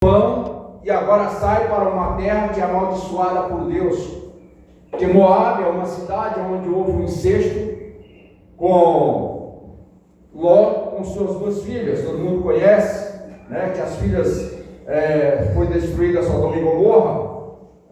pão e agora sai para uma terra que é amaldiçoada por Deus. Que Moabe é uma cidade onde houve um incesto com Ló com suas duas filhas. Todo mundo conhece, né, que as filhas foi destruída Sodoma e Gomorra.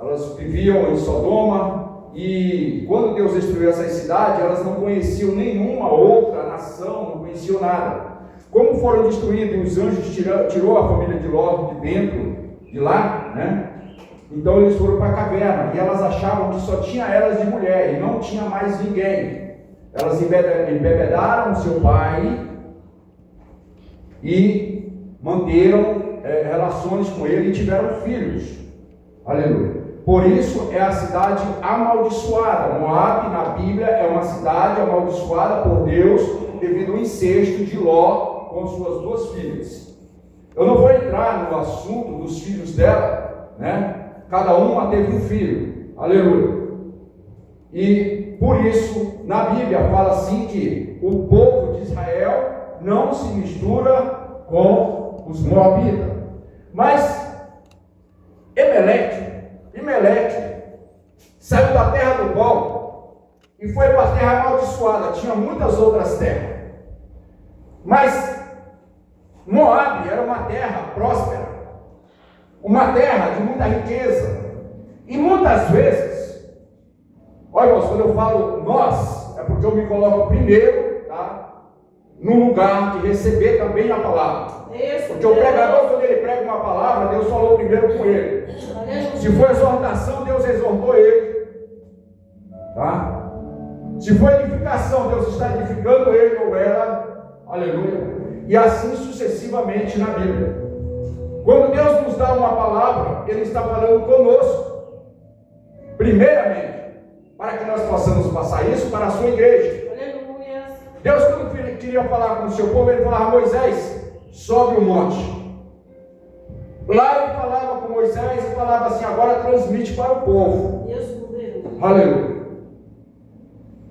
Elas viviam em Sodoma e quando Deus destruiu essas cidades, elas não conheciam nenhuma outra nação, não conheciam nada. Como foram destruídos, os anjos tirou a família de Ló de dentro de lá, né? Então eles foram para a caverna e elas achavam que só tinha elas de mulher e não tinha mais ninguém. Elas embebedaram seu pai e manteram relações com ele e tiveram filhos. Aleluia. Por isso é a cidade amaldiçoada. Moabe na Bíblia é uma cidade amaldiçoada por Deus devido ao incesto de Ló com suas duas filhas. Eu não vou entrar no assunto dos filhos dela, né? Cada uma teve um filho. Aleluia. E por isso na Bíblia fala assim que o povo de Israel não se mistura com os moabitas. Mas Emelec saiu da terra do pão e foi para a terra amaldiçoada. Tinha muitas outras terras, mas Moabe era uma terra próspera, uma terra de muita riqueza. E muitas vezes, olha, quando eu falo nós, é porque eu me coloco primeiro, tá, no lugar de receber também a palavra. Porque o pregador, quando ele prega uma palavra, Deus falou primeiro com ele. Se for exortação, Deus exortou ele, tá? Se for edificação, Deus está edificando ele ou ela. Aleluia. E assim sucessivamente na Bíblia. Quando Deus nos dá uma palavra, Ele está falando conosco, primeiramente, para que nós possamos passar isso para a sua igreja. Aleluia. Deus, quando queria falar com o seu povo, Ele falava: Moisés, sobe o monte. Lá Ele falava com Moisés e falava assim: agora transmite para o povo. Aleluia.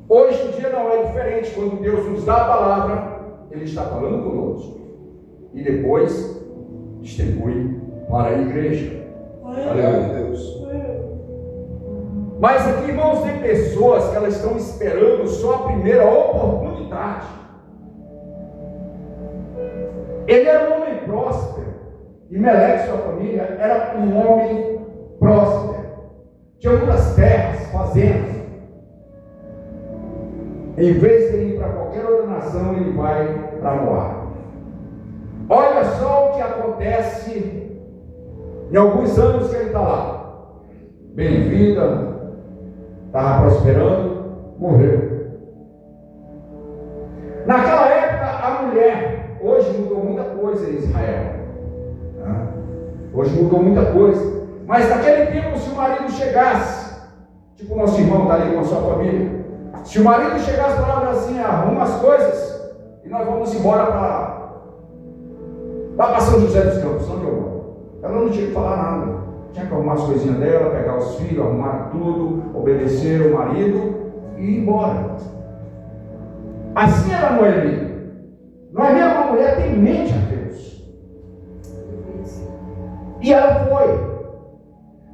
Hoje em dia não é diferente. Quando Deus nos dá a palavra, Ele está falando conosco e depois distribui para a igreja. Aleluia, Deus. Mas aqui, irmãos, tem pessoas que elas estão esperando só a primeira oportunidade. Ele era um homem próspero e Meleque e sua família era um homem próspero. Tinha muitas terras, fazendas. Em vez de ir para qualquer outra nação, ele vai para Moabe. Olha só o que acontece em alguns anos que ele está lá. Bem-vinda, estava prosperando, morreu. Naquela época, a mulher, hoje mudou muita coisa em Israel. Né? Hoje mudou muita coisa. Mas naquele tempo, se o marido chegasse, tipo o nosso irmão está ali com a sua família, se o marido chegasse e falava assim: arruma as coisas e nós vamos embora para São José dos Campos, onde eu moro. Ela não tinha que falar nada, tinha que arrumar as coisinhas dela, pegar os filhos, arrumar tudo, obedecer o marido e ir embora. Assim era Noemi. Noemi era uma mulher temente a Deus, e ela foi.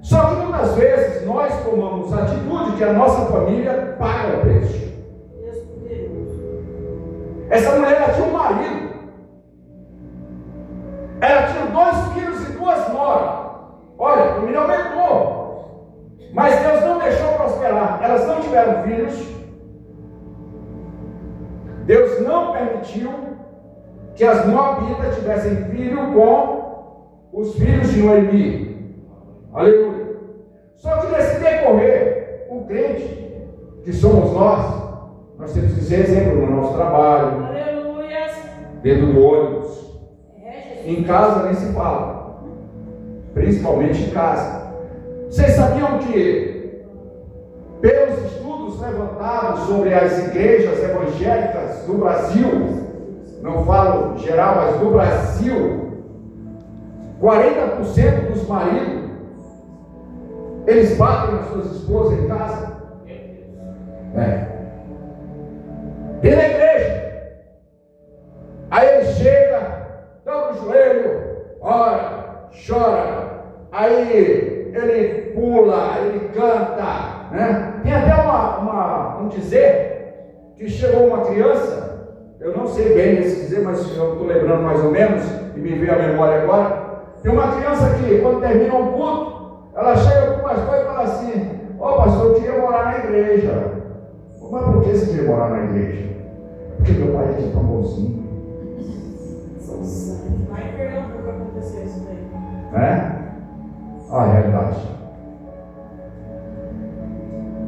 Só que muitas vezes nós tomamos a atitude que a nossa família paga o preço. Essa mulher, ela tinha um marido, ela tinha 2 filhos e 2 noras. Olha, a família aumentou, mas Deus não deixou prosperar. Elas não tiveram filhos. Deus não permitiu que as moabitas tivessem filho com os filhos de Noemi. Aleluia. Só que nesse decorrer, o crente, que somos nós temos que ser exemplo no nosso trabalho. Aleluia. Dentro do ônibus. Em casa nem se fala. Principalmente em casa. Vocês sabiam que, pelos estudos levantados sobre as igrejas evangélicas do Brasil, não falo geral, mas do Brasil, 40% dos maridos, eles batem nas suas esposas em casa. E na igreja, aí ele chega, dobra o joelho, ora, chora, aí ele pula, ele canta, né? Tem até um dizer que chegou uma criança, eu não sei bem esse dizer, mas eu estou lembrando mais ou menos, e me veio a memória agora. Tem uma criança que, quando termina um culto, ela chega para o pastor e fala assim: ó, pastor, eu queria morar na igreja. Mas por que você queria morar na igreja? Porque meu pai é tão bonzinho. Vai perguntar o que aconteceu isso daí. É? A realidade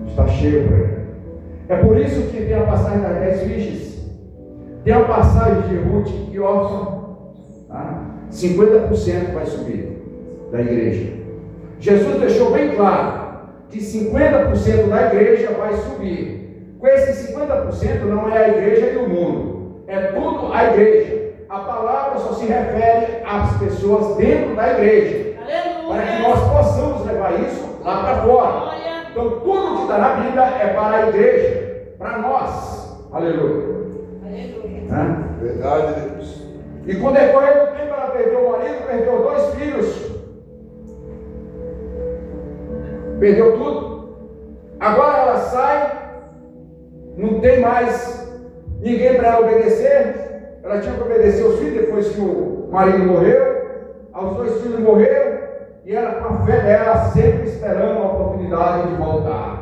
está cheio para ele. É por isso que tem a passagem das 10 fichas, tem a passagem de Ruth e órfã, tá? 50% vai subir da igreja. Jesus deixou bem claro que 50% da igreja vai subir. Com esses 50% não é a igreja e o mundo, é tudo a igreja. A palavra só se refere às pessoas dentro da igreja. Aleluia. Para que nós possamos levar isso lá para fora. Aleluia. Então tudo que está na Bíblia é para a igreja, para nós. Aleluia. Aleluia. Verdade, Deus. E com o decorrer do tempo ela perdeu o marido, perdeu 2 filhos. Perdeu tudo. Agora ela sai, não tem mais ninguém para ela obedecer. Ela tinha que obedecer os filhos depois que o marido morreu. Os 2 filhos morreram. E ela, com a fé dela, sempre esperando a oportunidade de voltar.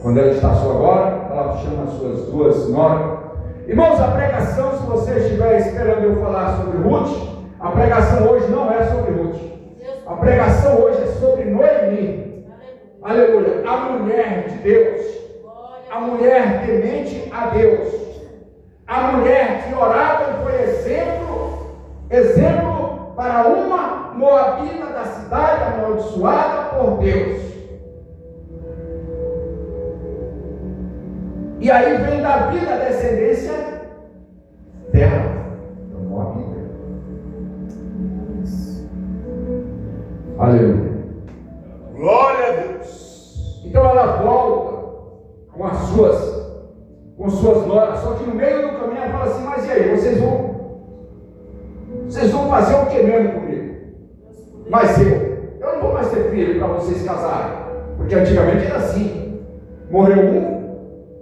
Quando ela está só agora, ela chama as suas 2 noras. Irmãos, a pregação, se você estiver esperando eu falar sobre Ruth, a pregação hoje não é sobre Ruth. A pregação hoje é sobre Noemi. Aleluia. A mulher de Deus. A mulher temente a Deus. A mulher que orava e foi exemplo para uma moabita da cidade amaldiçoada por Deus. E aí vem Davi da descendência dela, da moabita. Aleluia. Glória a Deus. Então ela volta com suas noras, só que no meio do caminho ela fala assim: mas e aí, vocês vão fazer o que mesmo comigo? Mas eu não vou mais ter filho para vocês casarem, porque antigamente era assim: morreu um,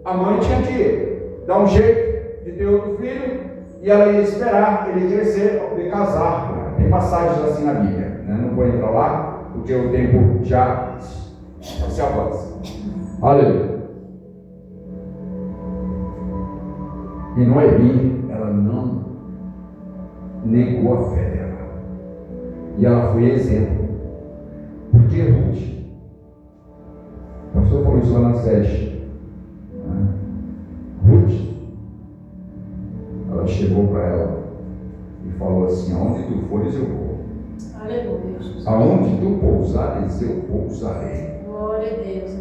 a mãe tinha que dar um jeito de ter outro filho, e ela ia esperar ele crescer para poder casar. Tem passagens assim na Bíblia, né? Não vou entrar lá, porque o tempo já se avança. Aleluia. E Noemi, ela não negou a fé dela. E ela foi exemplo. Porque Ruth, o pastor falou isso lá na sede. Ruth, ela chegou para ela e falou assim: aonde tu fores eu vou. Aleluia. Aonde tu pousares eu pousarei. Glória a Deus.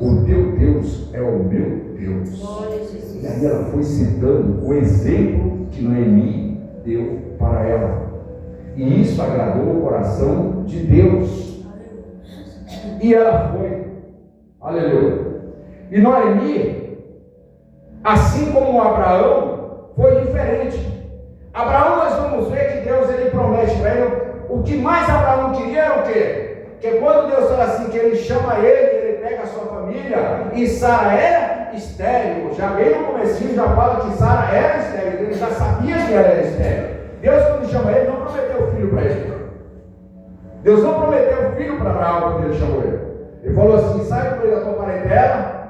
O teu Deus é o meu Deus. Glória a Jesus. E aí ela foi sentando o exemplo que Noemi deu para ela. E isso agradou o coração de Deus. E ela foi. Aleluia. E Noemi, assim como Abraão, foi diferente. Abraão, nós vamos ver que Deus ele promete para ele. O que mais Abraão queria era o quê? Porque quando Deus fala assim, que ele chama ele pega a sua família, e Sara era estéril. Já bem no comecinho já fala que Sara era estéril, ele já sabia que ela era estéril. Deus, quando chama ele, não prometeu filho para ele. Deus não prometeu filho para Abraão quando ele chamou ele. Ele falou assim: sai do meio da tua parentela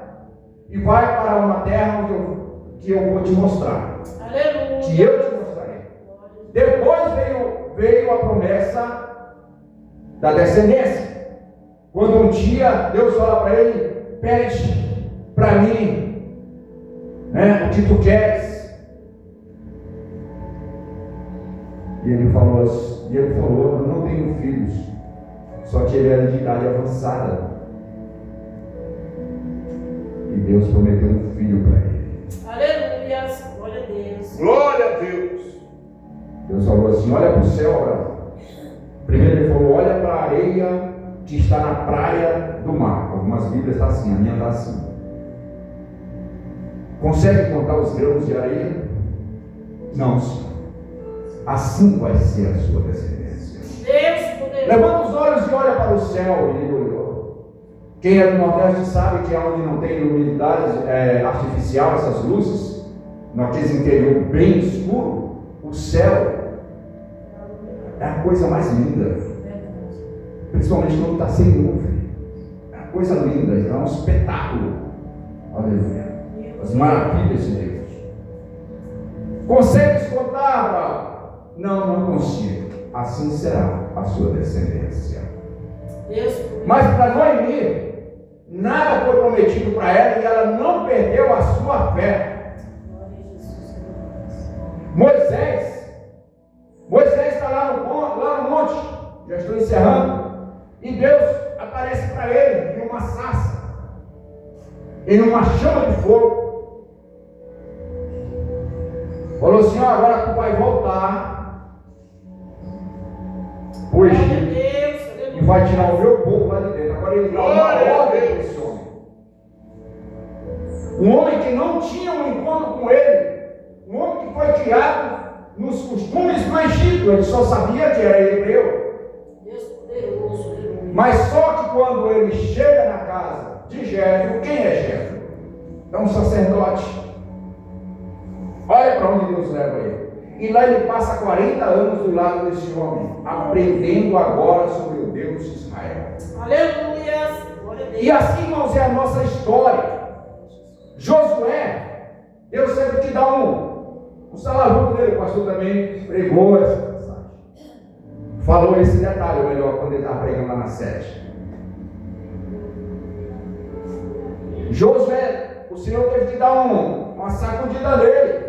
e vai para uma terra que eu vou te mostrar. Aleluia. Que eu te mostrarei. Depois veio a promessa da descendência. Quando um dia Deus fala para ele: pede para mim, né, o que tu queres. E ele falou: eu não tenho filhos. Só que ele era de idade avançada. E Deus prometeu um filho para ele. Aleluia. Glória a Deus. Glória a Deus. Deus falou assim: olha para o céu, Abraão. Primeiro ele falou: olha para a areia que está na praia do mar. Algumas Bíblias estão assim, a minha está assim. Consegue contar os grãos de areia? Não, Senhor. Assim vai ser a sua descendência. Levanta os olhos e olha para o céu. E ele olhou. Quem é do Nordeste sabe que é onde não tem luminosidade artificial, essas luzes, naquele interior bem escuro, o céu é a coisa mais linda. Principalmente quando está sem nuvem. É uma coisa linda, é um espetáculo. Aleluia. As maravilhas de Deus. Consegues contar, Abraão? Não, não consigo. Assim será a sua descendência. Mas para Noemi, nada foi prometido para ela e ela não perdeu a sua fé. Moisés está lá no monte, já estou encerrando, e Deus aparece para ele em uma sarça, em uma chama de fogo. Falou assim: ó, agora tu vai voltar para o Egito e vai tirar o meu povo lá de dentro. Agora ele dá uma ordem para esse homem. Um homem que não tinha um encontro com ele, um homem que foi criado nos costumes do Egito, ele só sabia que era hebreu. Mas só que quando ele chega na casa de Jetro, quem é Jetro? É um sacerdote. Olha para onde Deus leva ele. E lá ele passa 40 anos do lado desse homem, aprendendo agora sobre o Deus de Israel. Aleluia! E assim, irmãos, é a nossa história. Josué, Deus sempre te dá um salavão dele. O pastor também pregou essa mensagem. Falou esse detalhe, ou melhor, quando ele estava pregando lá na 7. Josué, o Senhor teve que dar uma sacudida nele.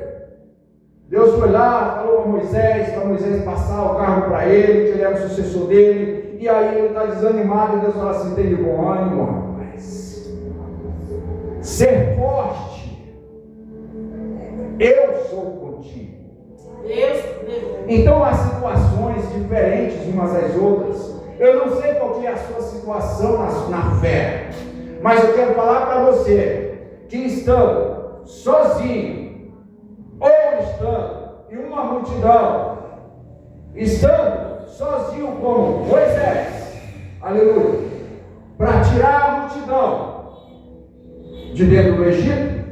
Deus foi lá, falou para Moisés passar o cargo para ele, que ele era o sucessor dele. E aí ele está desanimado e Deus fala assim: tem de bom ânimo, rapaz. Ser forte. Eu sou contigo. Então há situações diferentes umas das outras. Eu não sei qual que é a sua situação na fé, mas eu quero falar para você que estão sozinhos ou estando em uma multidão, estando sozinho como Moisés, aleluia, para tirar a multidão de dentro do Egito,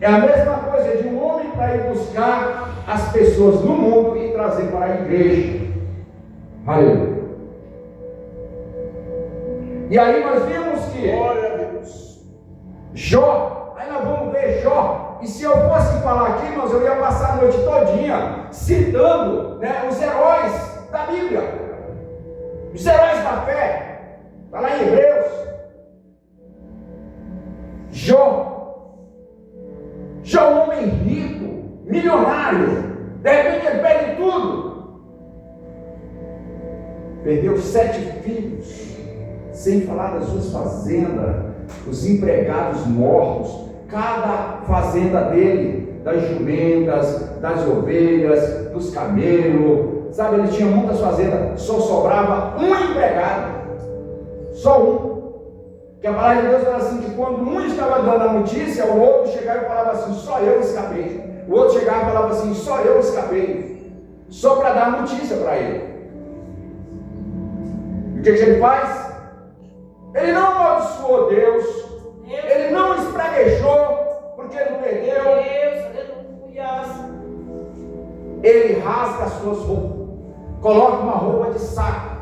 é a mesma coisa de um homem para ir buscar as pessoas no mundo e trazer para a igreja. Aleluia. E aí nós vimos que Jó, aí nós vamos ver Jó. E se eu fosse falar aqui, irmãos, eu ia passar a noite todinha citando, né, os heróis da Bíblia, os heróis da fé. Está lá em Hebreus. Jó, um homem rico, milionário, de repente ele perde tudo. Perdeu 7 filhos, sem falar das suas fazendas, os empregados mortos, cada fazenda dele, das jumentas, das ovelhas, dos camelos, sabe, ele tinha muitas fazendas, só sobrava um empregado, só um. Que a palavra de Deus fala assim, que quando um estava dando a notícia, o outro chegava e falava assim: só eu escapei. O outro chegava e falava assim: só eu escapei, só para dar a notícia para ele. E o que ele faz? Ele não amaldiçoou Deus, ele não espraguejou, porque ele perdeu. Ele rasga as suas roupas, coloca uma roupa de saco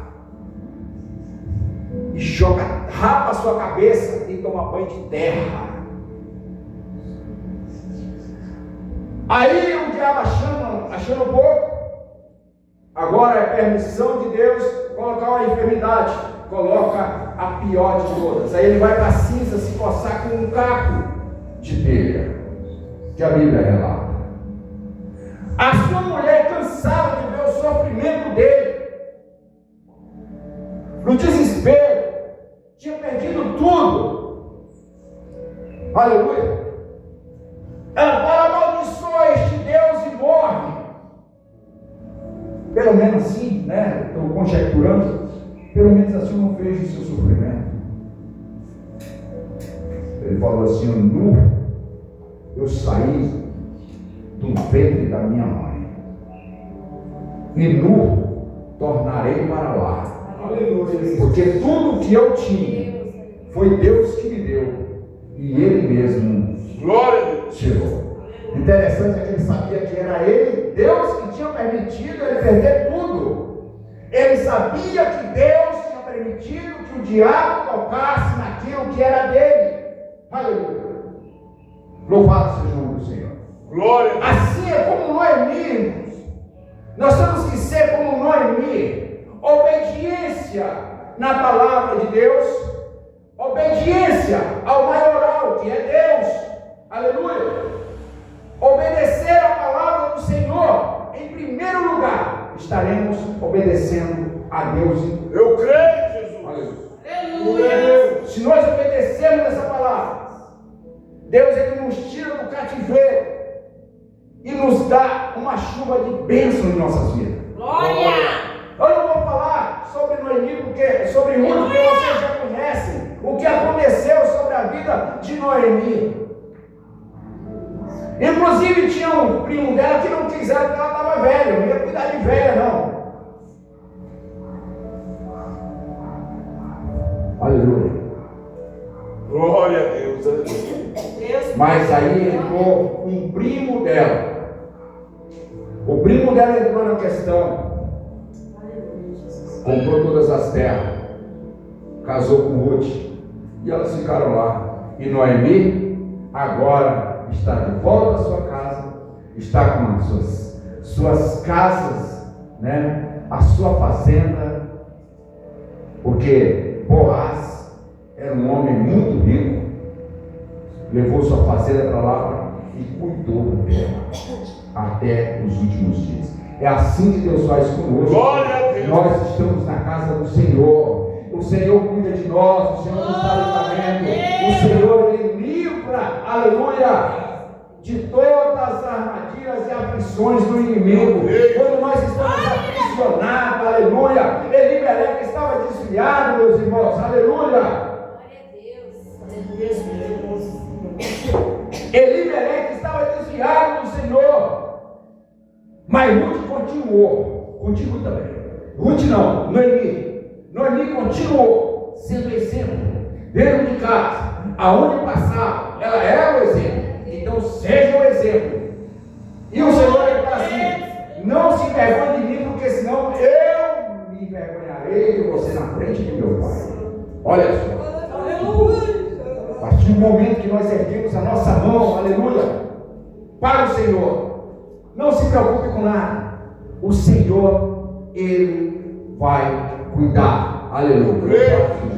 e joga, rapa a sua cabeça e toma banho de terra. Aí o diabo achando pouco, agora é permissão de Deus colocar uma enfermidade, coloca a pior de todas. Aí ele vai para a cinza se coçar com um caco de telha, que a Bíblia relata. A sua mulher, cansada de ver o sofrimento dele, no desespero, tinha perdido tudo. Aleluia. Ela fala: amaldiçoa este Deus e morre. Pelo menos assim, né? Estou conjecturando. Pelo menos assim não vejo o seu sofrimento. Ele falou assim: nu eu saí do ventre da minha mãe, e nu tornarei para lá. Porque tudo que eu tinha foi Deus que me deu. E Ele mesmo Glória a Deus. tirou. Interessante é que ele sabia que era Ele, Deus, que tinha permitido ele perder tudo. Ele sabia que Deus tinha permitido que o diabo tocasse naquilo que era dele. Aleluia. Louvado seja o nome do Senhor. Glória a Deus. Assim é como Noemi, irmãos. Nós temos que ser como Noemi. Obediência na palavra de Deus. Obediência ao maioral, que é Deus. Aleluia. Obedecer a palavra do Senhor. Em primeiro lugar, estaremos obedecendo a Deus. Eu creio, Jesus. Aleluia. Se nós obedecermos essa palavra, Deus ele nos tira do cativeiro e nos dá uma chuva de bênção em nossas vidas. Glória. Eu não vou falar sobre Noemi, sobre Ruth, porque vocês já conhecem o que aconteceu sobre a vida de Noemi. Inclusive tinha um primo dela que não quiseram porque ela estava velha, não ia cuidar de velha não. Aleluia. Glória a Deus. Aleluia. Deus. Mas aí entrou um primo dela. O primo dela entrou na questão. Comprou todas as terras. Casou com Ruth. E elas ficaram lá. E Noemi agora está de volta à sua casa. Está com as suas casas, né? A sua fazenda. Porque Boaz era um homem muito rico. Levou sua fazenda para lá e cuidou dela até os últimos dias. É assim que Deus faz conosco. Glória a Deus. Nós estamos na casa do Senhor. O Senhor cuida de nós. O Senhor nos dá livramento. O Senhor ele livra, aleluia, de todas as armadilhas e aflições do inimigo. Quando nós estamos aprisionados, aleluia, Elimeleque estava desviado, meus irmãos, aleluia. Elimeleque estava desviado do Senhor. Mas Ruth continuou. Contigo também. Ruth não, Noemi. Noemi continuou sendo exemplo. Dentro de casa, aonde passava, ela era o exemplo. Então seja o exemplo. E o Senhor está assim: não se envergonhe de mim, porque senão eu me envergonharei de você na frente de meu Pai. Olha só. A partir do momento que nós erguemos a nossa mão, aleluia, para o Senhor, não se preocupe com nada. O Senhor, Ele vai cuidar. Aleluia.